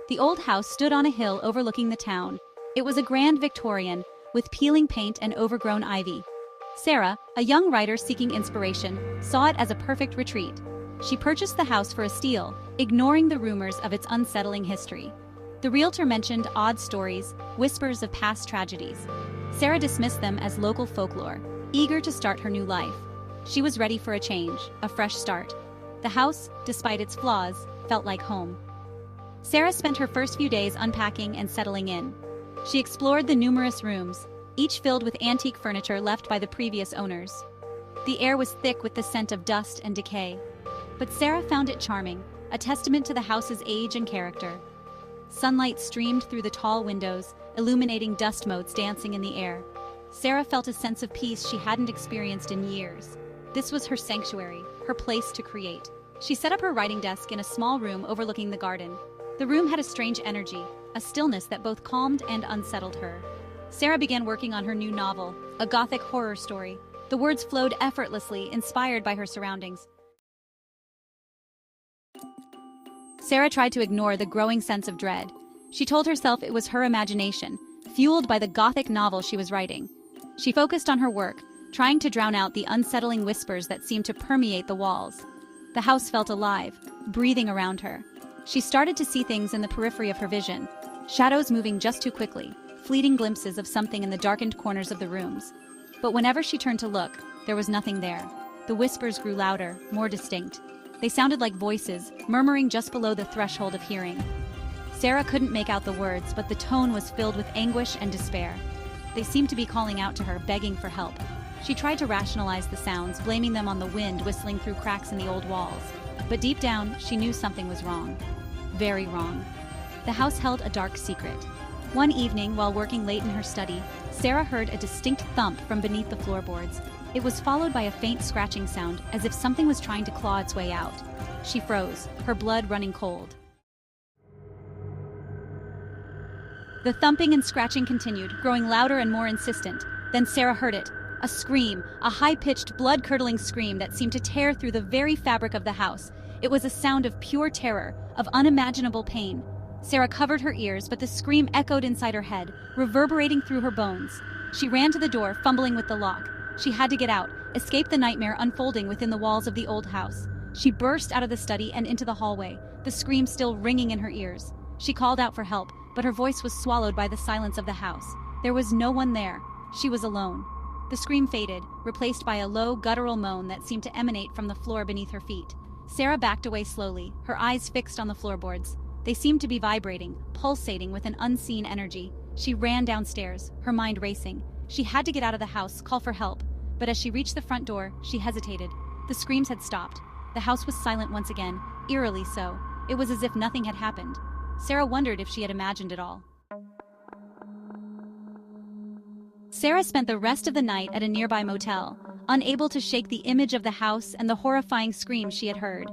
The old house stood on a hill overlooking the town. It was a grand Victorian, with peeling paint and overgrown ivy. Sarah, a young writer seeking inspiration, saw it as a perfect retreat. She purchased the house for a steal, ignoring the rumors of its unsettling history. The realtor mentioned odd stories, whispers of past tragedies. Sarah dismissed them as local folklore, eager to start her new life. She was ready for a change, a fresh start. The house, despite its flaws, felt like home. Sarah spent her first few days unpacking and settling in. She explored the numerous rooms, each filled with antique furniture left by the previous owners. The air was thick with the scent of dust and decay. But Sarah found it charming, a testament to the house's age and character. Sunlight streamed through the tall windows, illuminating dust motes dancing in the air. Sarah felt a sense of peace she hadn't experienced in years. This was her sanctuary, her place to create. She set up her writing desk in a small room overlooking the garden. The room had a strange energy, a stillness that both calmed and unsettled her. Sarah began working on her new novel, a Gothic horror story. The words flowed effortlessly, inspired by her surroundings. Sarah tried to ignore the growing sense of dread. She told herself it was her imagination, fueled by the Gothic novel she was writing. She focused on her work, trying to drown out the unsettling whispers that seemed to permeate the walls. The house felt alive, breathing around her. She started to see things in the periphery of her vision, shadows moving just too quickly, fleeting glimpses of something in the darkened corners of the rooms. But whenever she turned to look, there was nothing there. The whispers grew louder, more distinct. They sounded like voices, murmuring just below the threshold of hearing. Sarah couldn't make out the words, but the tone was filled with anguish and despair. They seemed to be calling out to her, begging for help. She tried to rationalize the sounds, blaming them on the wind whistling through cracks in the old walls. But deep down, she knew something was wrong. Very wrong. The house held a dark secret. One evening, while working late in her study, Sarah heard a distinct thump from beneath the floorboards. It was followed by a faint scratching sound, as if something was trying to claw its way out. She froze, her blood running cold. The thumping and scratching continued, growing louder and more insistent. Then Sarah heard it. A scream, a high-pitched, blood-curdling scream that seemed to tear through the very fabric of the house. It was a sound of pure terror, of unimaginable pain. Sarah covered her ears, but the scream echoed inside her head, reverberating through her bones. She ran to the door, fumbling with the lock. She had to get out, escape the nightmare unfolding within the walls of the old house. She burst out of the study and into the hallway, the scream still ringing in her ears. She called out for help, but her voice was swallowed by the silence of the house. There was no one there. She was alone. The scream faded, replaced by a low, guttural moan that seemed to emanate from the floor beneath her feet. Sarah backed away slowly, her eyes fixed on the floorboards. They seemed to be vibrating, pulsating with an unseen energy. She ran downstairs, her mind racing. She had to get out of the house, call for help. But as she reached the front door, she hesitated. The screams had stopped. The house was silent once again, eerily so. It was as if nothing had happened. Sarah wondered if she had imagined it all. Sarah spent the rest of the night at a nearby motel, unable to shake the image of the house and the horrifying screams she had heard.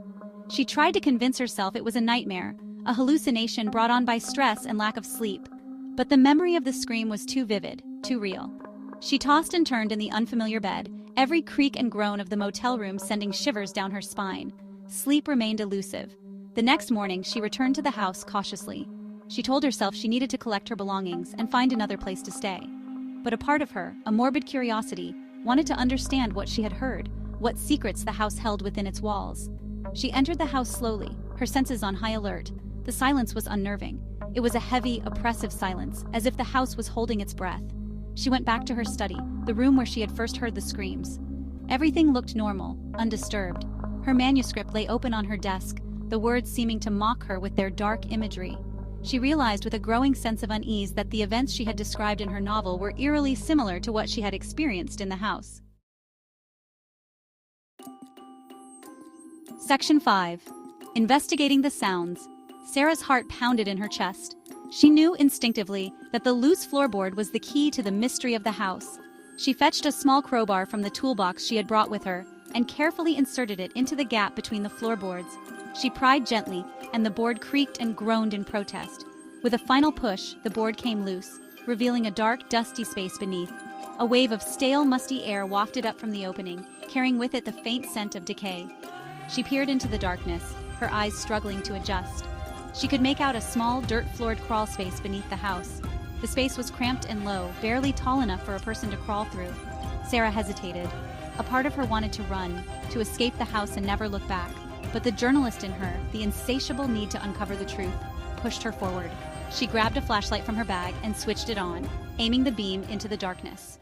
She tried to convince herself it was a nightmare, a hallucination brought on by stress and lack of sleep. But the memory of the scream was too vivid, too real. She tossed and turned in the unfamiliar bed, every creak and groan of the motel room sending shivers down her spine. Sleep remained elusive. The next morning, she returned to the house cautiously. She told herself she needed to collect her belongings and find another place to stay. But a part of her, a morbid curiosity, wanted to understand what she had heard, what secrets the house held within its walls. She entered the house slowly, her senses on high alert. The silence was unnerving. It was a heavy, oppressive silence, as if the house was holding its breath. She went back to her study, the room where she had first heard the screams. Everything looked normal, undisturbed. Her manuscript lay open on her desk, the words seeming to mock her with their dark imagery. She realized with a growing sense of unease that the events she had described in her novel were eerily similar to what she had experienced in the house. Section 5. Investigating the sounds. Sarah's heart pounded in her chest. She knew instinctively that the loose floorboard was the key to the mystery of the house. She fetched a small crowbar from the toolbox she had brought with her and carefully inserted it into the gap between the floorboards. She pried gently, and the board creaked and groaned in protest. With a final push, the board came loose, revealing a dark, dusty space beneath. A wave of stale, musty air wafted up from the opening, carrying with it the faint scent of decay. She peered into the darkness, her eyes struggling to adjust. She could make out a small, dirt-floored crawl space beneath the house. The space was cramped and low, barely tall enough for a person to crawl through. Sarah hesitated. A part of her wanted to run, to escape the house and never look back. But the journalist in her, the insatiable need to uncover the truth, pushed her forward. She grabbed a flashlight from her bag and switched it on, aiming the beam into the darkness.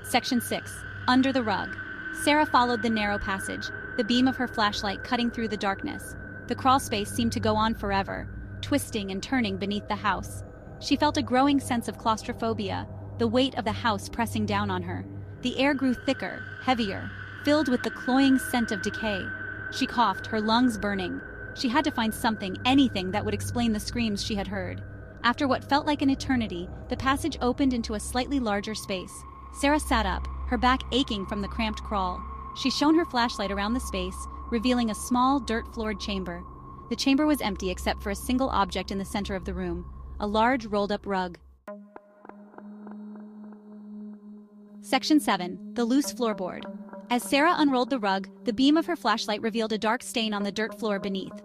Section 6. Under the rug. Sarah followed the narrow passage, the beam of her flashlight cutting through the darkness. The crawl space seemed to go on forever, twisting and turning beneath the house. She felt a growing sense of claustrophobia, the weight of the house pressing down on her. The air grew thicker, heavier, filled with the cloying scent of decay. She coughed, her lungs burning. She had to find something, anything that would explain the screams she had heard. After what felt like an eternity, the passage opened into a slightly larger space. Sarah sat up, her back aching from the cramped crawl. She shone her flashlight around the space, revealing a small, dirt-floored chamber. The chamber was empty except for a single object in the center of the room, a large, rolled-up rug. Section 7. The Loose Floorboard. As Sarah unrolled the rug, the beam of her flashlight revealed a dark stain on the dirt floor beneath.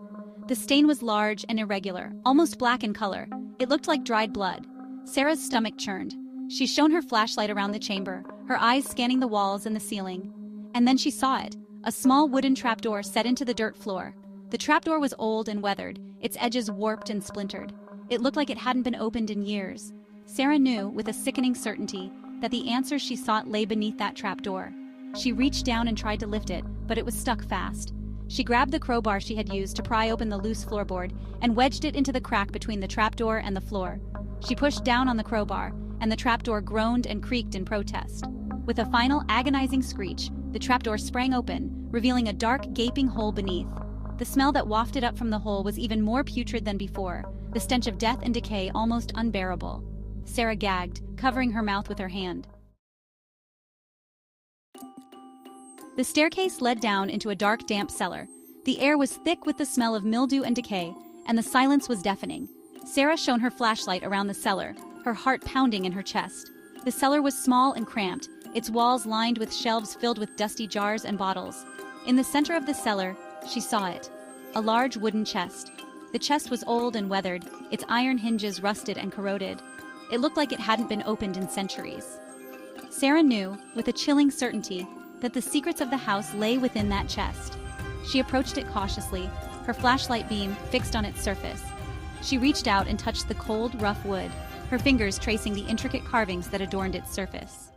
The stain was large and irregular, almost black in color. It looked like dried blood. Sarah's stomach churned. She shone her flashlight around the chamber, her eyes scanning the walls and the ceiling. And then she saw it, a small wooden trapdoor set into the dirt floor. The trapdoor was old and weathered, its edges warped and splintered. It looked like it hadn't been opened in years. Sarah knew, with a sickening certainty, that the answers she sought lay beneath that trapdoor. She reached down and tried to lift it, but it was stuck fast. She grabbed the crowbar she had used to pry open the loose floorboard and wedged it into the crack between the trapdoor and the floor. She pushed down on the crowbar, and the trapdoor groaned and creaked in protest. With a final agonizing screech, the trapdoor sprang open, revealing a dark, gaping hole beneath. The smell that wafted up from the hole was even more putrid than before, the stench of death and decay almost unbearable. Sarah gagged, covering her mouth with her hand. The staircase led down into a dark, damp cellar. The air was thick with the smell of mildew and decay, and the silence was deafening. Sarah shone her flashlight around the cellar, her heart pounding in her chest. The cellar was small and cramped, its walls lined with shelves filled with dusty jars and bottles. In the center of the cellar, she saw it, a large wooden chest. The chest was old and weathered, its iron hinges rusted and corroded. It looked like it hadn't been opened in centuries. Sarah knew, with a chilling certainty, that the secrets of the house lay within that chest. She approached it cautiously, her flashlight beam fixed on its surface. She reached out and touched the cold, rough wood, her fingers tracing the intricate carvings that adorned its surface.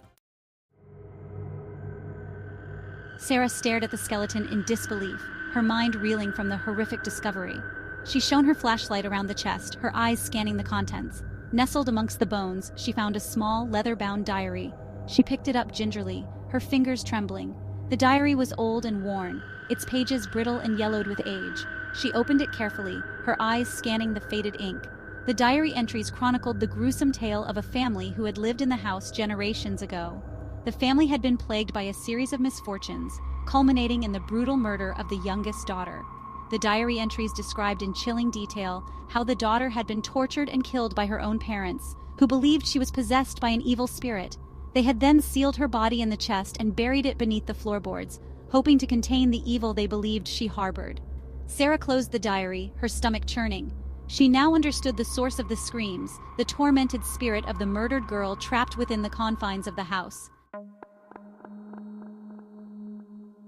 Sarah stared at the skeleton in disbelief, her mind reeling from the horrific discovery. She shone her flashlight around the chest, her eyes scanning the contents. Nestled amongst the bones, she found a small, leather-bound diary. She picked it up gingerly, her fingers trembling. The diary was old and worn, its pages brittle and yellowed with age. She opened it carefully, her eyes scanning the faded ink. The diary entries chronicled the gruesome tale of a family who had lived in the house generations ago. The family had been plagued by a series of misfortunes, culminating in the brutal murder of the youngest daughter. The diary entries described in chilling detail how the daughter had been tortured and killed by her own parents, who believed she was possessed by an evil spirit. They had then sealed her body in the chest and buried it beneath the floorboards, hoping to contain the evil they believed she harbored. Sarah closed the diary, her stomach churning. She now understood the source of the screams, the tormented spirit of the murdered girl trapped within the confines of the house.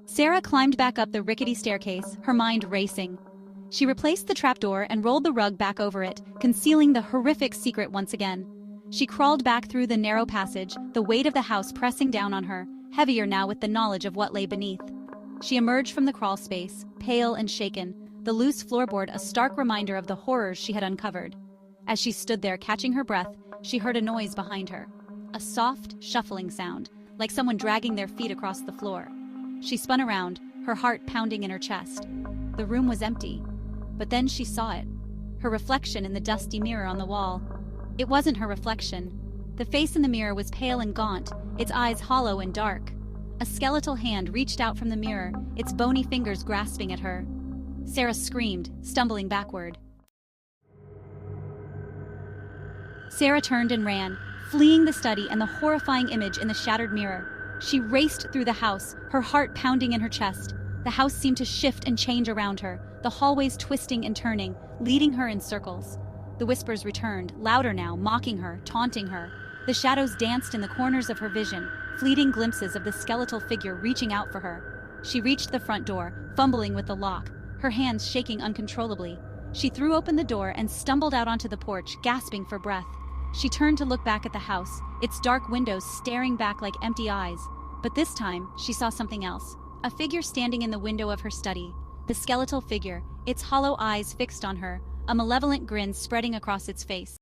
Sarah climbed back up the rickety staircase, her mind racing. She replaced the trapdoor and rolled the rug back over it, concealing the horrific secret once again. She crawled back through the narrow passage, the weight of the house pressing down on her, heavier now with the knowledge of what lay beneath. She emerged from the crawl space, pale and shaken, the loose floorboard a stark reminder of the horrors she had uncovered. As she stood there catching her breath, she heard a noise behind her. A soft, shuffling sound, like someone dragging their feet across the floor. She spun around, her heart pounding in her chest. The room was empty, but then she saw it. Her reflection in the dusty mirror on the wall. It wasn't her reflection. The face in the mirror was pale and gaunt, its eyes hollow and dark. A skeletal hand reached out from the mirror, its bony fingers grasping at her. Sarah screamed, stumbling backward. Sarah turned and ran, fleeing the study and the horrifying image in the shattered mirror. She raced through the house, her heart pounding in her chest. The house seemed to shift and change around her, the hallways twisting and turning, leading her in circles. The whispers returned, louder now, mocking her, taunting her. The shadows danced in the corners of her vision, fleeting glimpses of the skeletal figure reaching out for her. She reached the front door, fumbling with the lock, her hands shaking uncontrollably. She threw open the door and stumbled out onto the porch, gasping for breath. She turned to look back at the house, its dark windows staring back like empty eyes. But this time, she saw something else. A figure standing in the window of her study. The skeletal figure, its hollow eyes fixed on her, a malevolent grin spreading across its face.